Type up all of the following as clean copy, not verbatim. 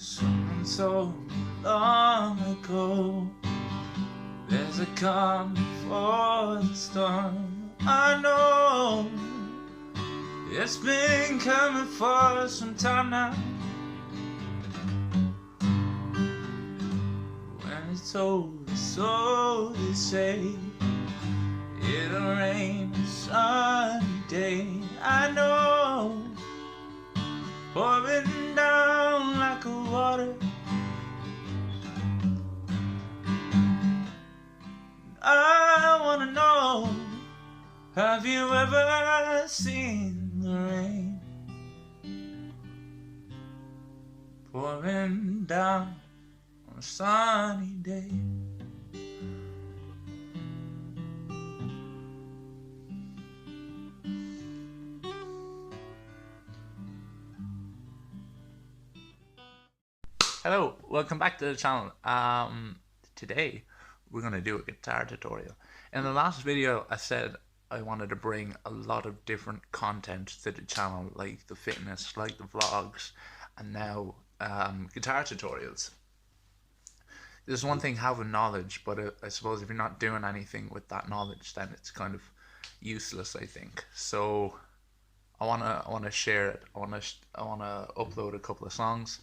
Someone told me long ago, there's a calm before the storm. I know it's been coming for some time now. When it's over, so they say, it'll rain a sunny day. I know, pouring down like a water. I wanna know, have you ever seen the rain pouring down on a sunny day? Hello, welcome back to the channel. Today we're going to do a guitar tutorial. In the last video I said I wanted to bring a lot of different content to the channel, like the fitness, like the vlogs, and now guitar tutorials. There's one thing having knowledge, but I suppose if you're not doing anything with that knowledge, then it's kind of useless, I think. So I wanna share it. I wanna upload a couple of songs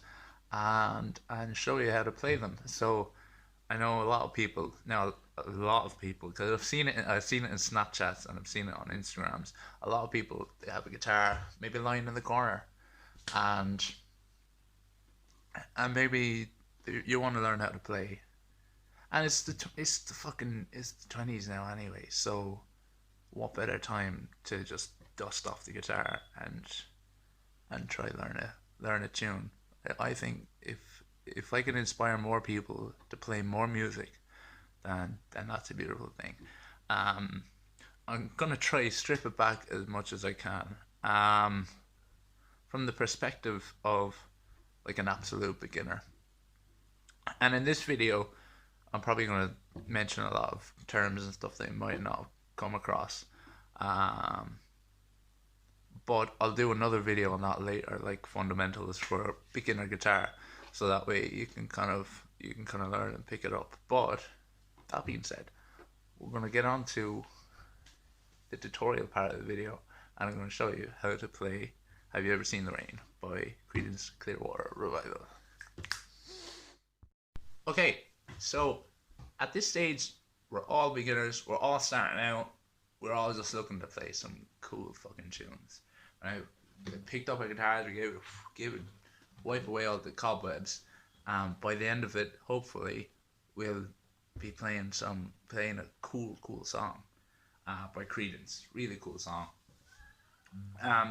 and show you how to play them. So I know a lot of people, because I've seen it in Snapchats and I've seen it on Instagrams. A lot of people, they have a guitar maybe lying in the corner, and maybe you want to learn how to play, and it's the 20s now anyway. So what better time to just dust off the guitar and try learn a tune. I think if I can inspire more people to play more music, then that's a beautiful thing. I'm gonna try strip it back as much as I can, from the perspective of like an absolute beginner. And in this video, I'm probably gonna mention a lot of terms and stuff that you might not come across. But I'll do another video on that later, like fundamentals for beginner guitar, so that way you can kind of learn and pick it up. But that being said, we're gonna get on to the tutorial part of the video, and I'm gonna show you how to play Have You Ever Seen the Rain by Creedence Clearwater Revival. Okay, so at this stage we're all beginners, we're all starting out, we're all just looking to play some cool fucking tunes. I picked up a guitar, we gave it, wipe away all the cobwebs. By the end of it, hopefully, we'll be playing a cool song by Creedence. Really cool song.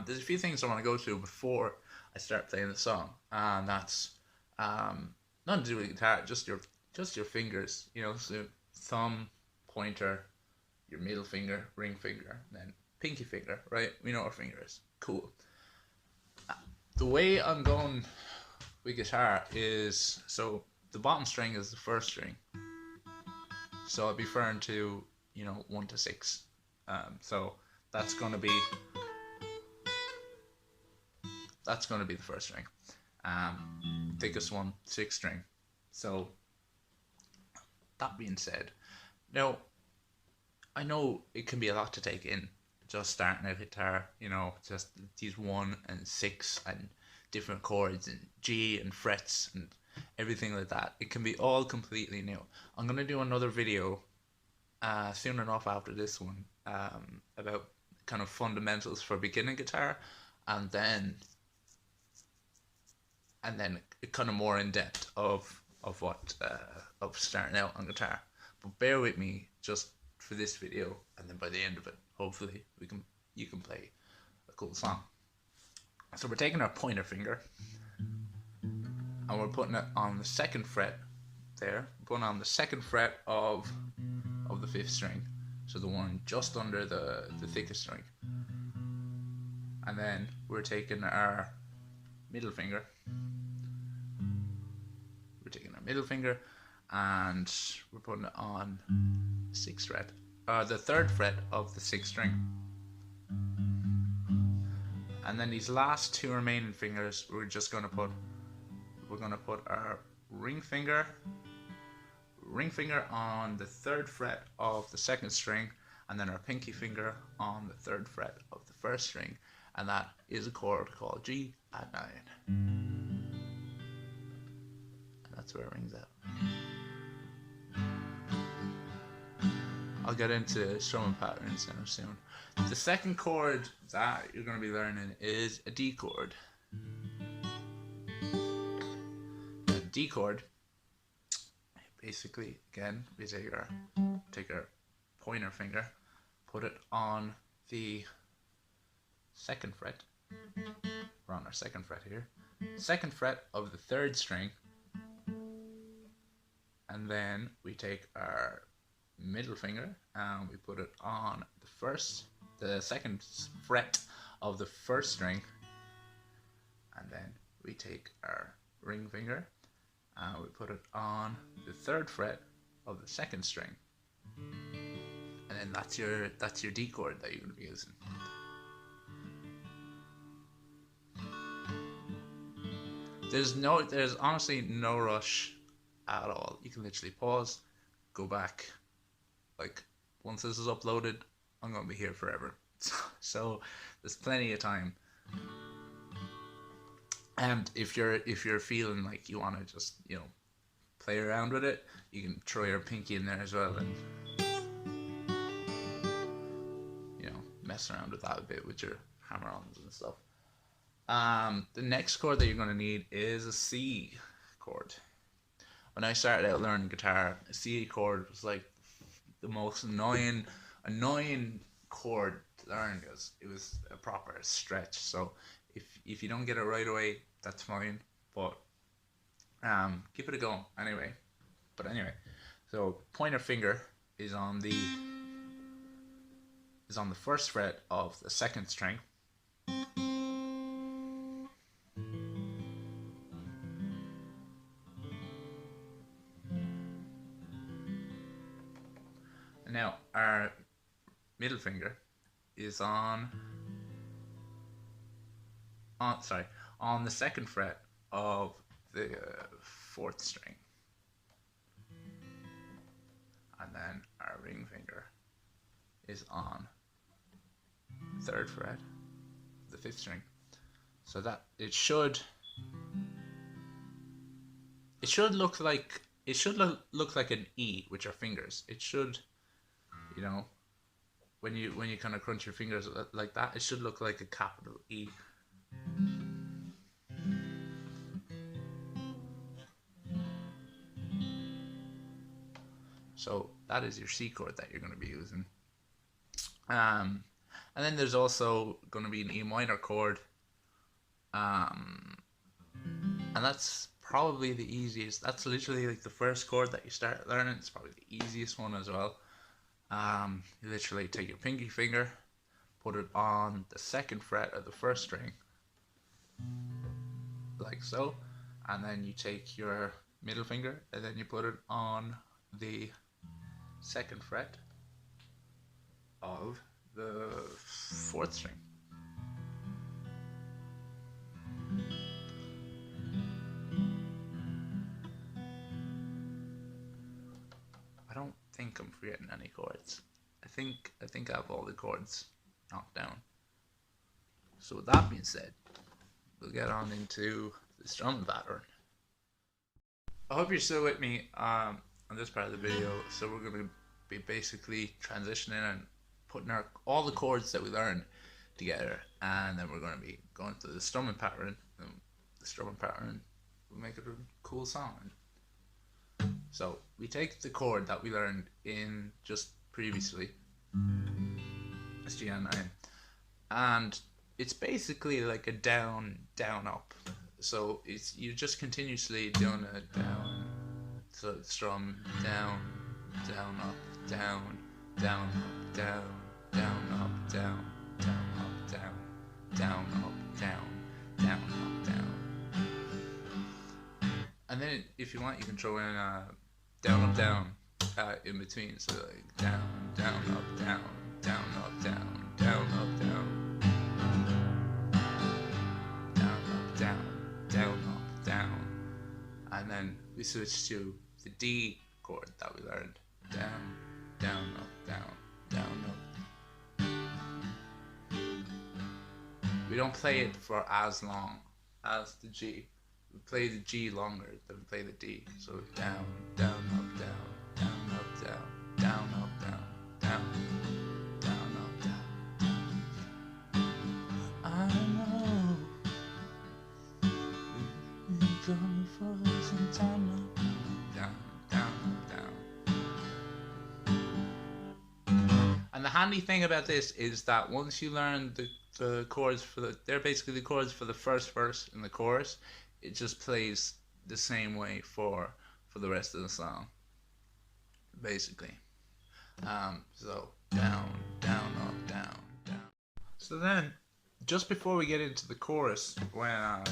There's a few things I want to go through before I start playing the song, and that's nothing to do with the guitar, just your fingers. You know, so thumb, pointer, your middle finger, ring finger, and then pinky finger, right? We know our fingers. Cool. The way I'm going with guitar is, so the bottom string is the first string. So I'll be referring to, 1 to 6. So that's gonna be the first string. Thickest one, 6th string. So that being said, now I know it can be a lot to take in, just starting a guitar, just these 1 and 6 and different chords and G and frets and everything like that. It can be all completely new. I'm going to do another video soon enough after this one about kind of fundamentals for beginning guitar, and then kind of more in depth of starting out on guitar. But bear with me just for this video, and then by the end of it, hopefully you can play a cool song. So we're taking our pointer finger and we're putting it on the 2nd fret there, putting on the 2nd fret of the 5th string, so the one just under the thickest string. And then we're taking our middle finger. And we're putting it on the 6th fret, the 3rd fret of the 6th string. And then these last 2 remaining fingers, we're just going to put we're going to put our ring finger on the 3rd fret of the 2nd string, and then our pinky finger on the 3rd fret of the 1st string, and that is a chord called G at 9. And that's where it rings out. I'll get into strumming patterns now soon. The second chord that you're going to be learning is a D chord. A D chord, basically, again, we take our pointer finger, put it on the 2nd fret. We're on our 2nd fret here. 2nd fret of the 3rd string, and then we take our middle finger and we put it on the 2nd fret of the 1st string, and then we take our ring finger and we put it on the 3rd fret of the 2nd string, and then that's your D chord that you're going to be using. There's honestly no rush at all. You can literally pause, go back. Like, once this is uploaded, I'm gonna be here forever. So there's plenty of time. And if you're feeling like you want to just, you know, play around with it, you can throw your pinky in there as well and, you know, mess around with that a bit with your hammer-ons and stuff. The next chord that you're going to need is a C chord. When I started out learning guitar, a C chord was like the most annoying chord to learn, because it was a proper stretch. So if you don't get it right away, that's fine, but give it a go anyway. So pointer finger is on the 1st fret of the 2nd string. Now our middle finger is on the 2nd fret of the 4th string, and then our ring finger is on 3rd fret of the 5th string. So that it should look like an E with your fingers. It should, you know, when you kind of crunch your fingers like that, it should look like a capital E. So that is your C chord that you're going to be using. And then there's also going to be an E minor chord. And that's probably the easiest. That's literally like the first chord that you start learning. It's probably the easiest one as well. You literally take your pinky finger, put it on the 2nd fret of the 1st string, like so, and then you take your middle finger and then you put it on the 2nd fret of the 4th string. I don't think I'm forgetting any chords. I think I have all the chords knocked down. So with that being said, we'll get on into the strumming pattern. I hope you're still with me on this part of the video. So we're going to be basically transitioning and putting all the chords that we learned together, and then we're going to be going through the strumming pattern. And the strumming pattern will make it a cool song. So we take the chord that we learned in just previously, it's G and 9, and it's basically like a down up. So you're just continuously doing a down, so strum down, down up, down, down up, down, down up, down, down up, down, down up, down, down up, down. And then if you want, you can throw in down up, down in between. So like down, down up, down, down up, down, down up, down, down up, down, down up, down, then we switch to the D chord that we learned. Down, down, up, down, down, up. We don't play it for as long as the G. We play the G longer than we play the D. So down, down, up, down, down, up, down, down, up, down, down, down, up, down. I know you're gonna for some time now. Down, down, up, down. And the handy thing about this is that once you learn the chords they're basically the chords for the first verse in the chorus, it just plays the same way for the rest of the song, basically. So down, down, up, down, down. So then, just before we get into the chorus, when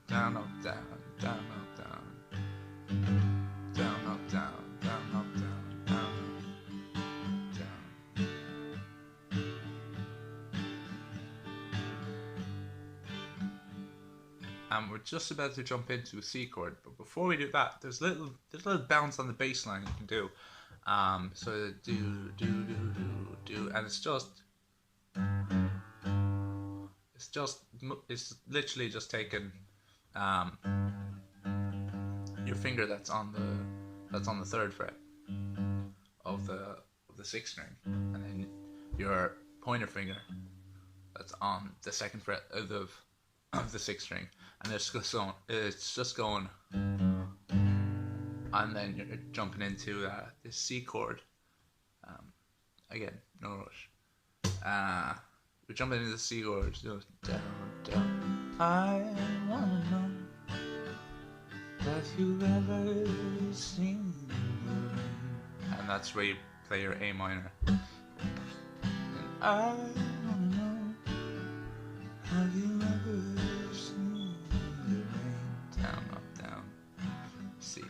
down, up, down, down, up, down, down, up, down, down, up, down, down, down. And we're just about to jump into a C chord, but before we do that, there's a little bounce on the bass line you can do. So do, and it's literally just taking your finger that's on the third fret of the sixth string, and then your pointer finger that's on the second fret of the sixth string, and it's just going, and then you're jumping into this C chord. Again, no rush. We're jumping into the C chord. So down, down. I wanna know that you've ever seen the rain. And that's where you play your A minor. And I wanna know, have you ever seen the rain? Down, up, down. C.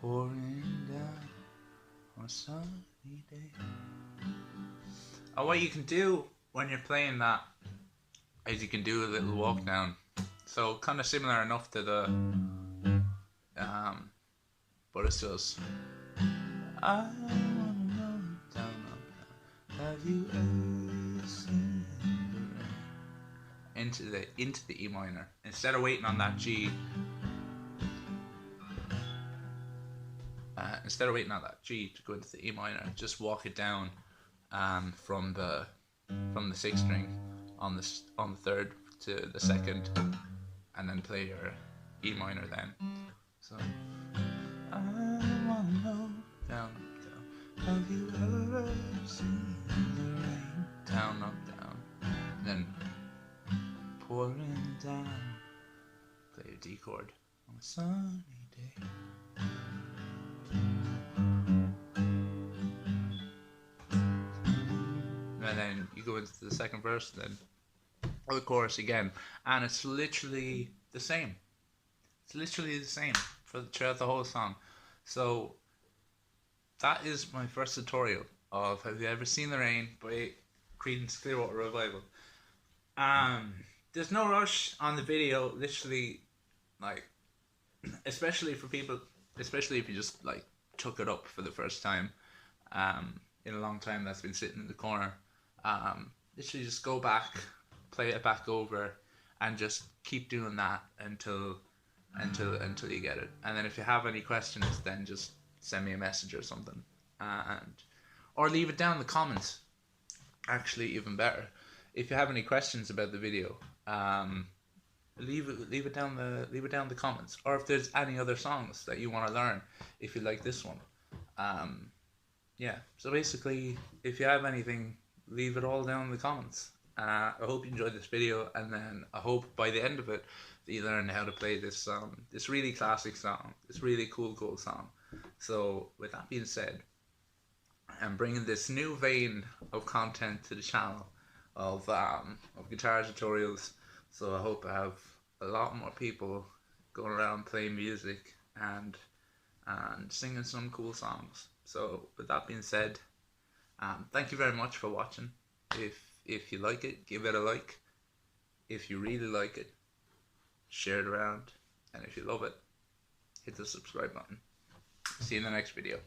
Pouring down on a sunny day. And what you can do when you're playing that is you can do a little walk down. So kind of similar enough to the but it's just I wanna know, down, up, down. Have you ever seen the rain? Into the E minor. Instead of waiting on that G, to go into the E minor, just walk it down from the sixth string on the third to the second, and then play your E minor then. So I wanna know, down, down. Have you ever seen the rain? Down, up, down. Then pouring down. Play your D chord on a sunny day. And then you go into the second verse, then the chorus again, and it's literally the same. It's literally the same throughout the whole song. So that is my first tutorial of Have You Ever Seen the Rain by Creedence Clearwater Revival. There's no rush on the video, literally, like, especially if you just like took it up for the first time in a long time that's been sitting in the corner. Literally just go back, play it back over, and just keep doing that until you get it. And then if you have any questions, then just send me a message or something, or leave it down in the comments. Actually, even better, if you have any questions about the video, leave it down the comments. Or if there's any other songs that you want to learn, if you like this one, yeah. So basically, if you have anything, leave it all down in the comments. I hope you enjoyed this video, and then I hope by the end of it that you learn how to play this song, this really classic song, this really cool song. So with that being said, I'm bringing this new vein of content to the channel of guitar tutorials. So I hope I have a lot more people going around playing music and singing some cool songs. So with that being said, thank you very much for watching. If you like it, give it a like. If you really like it, share it around. And if you love it, hit the subscribe button. See you in the next video.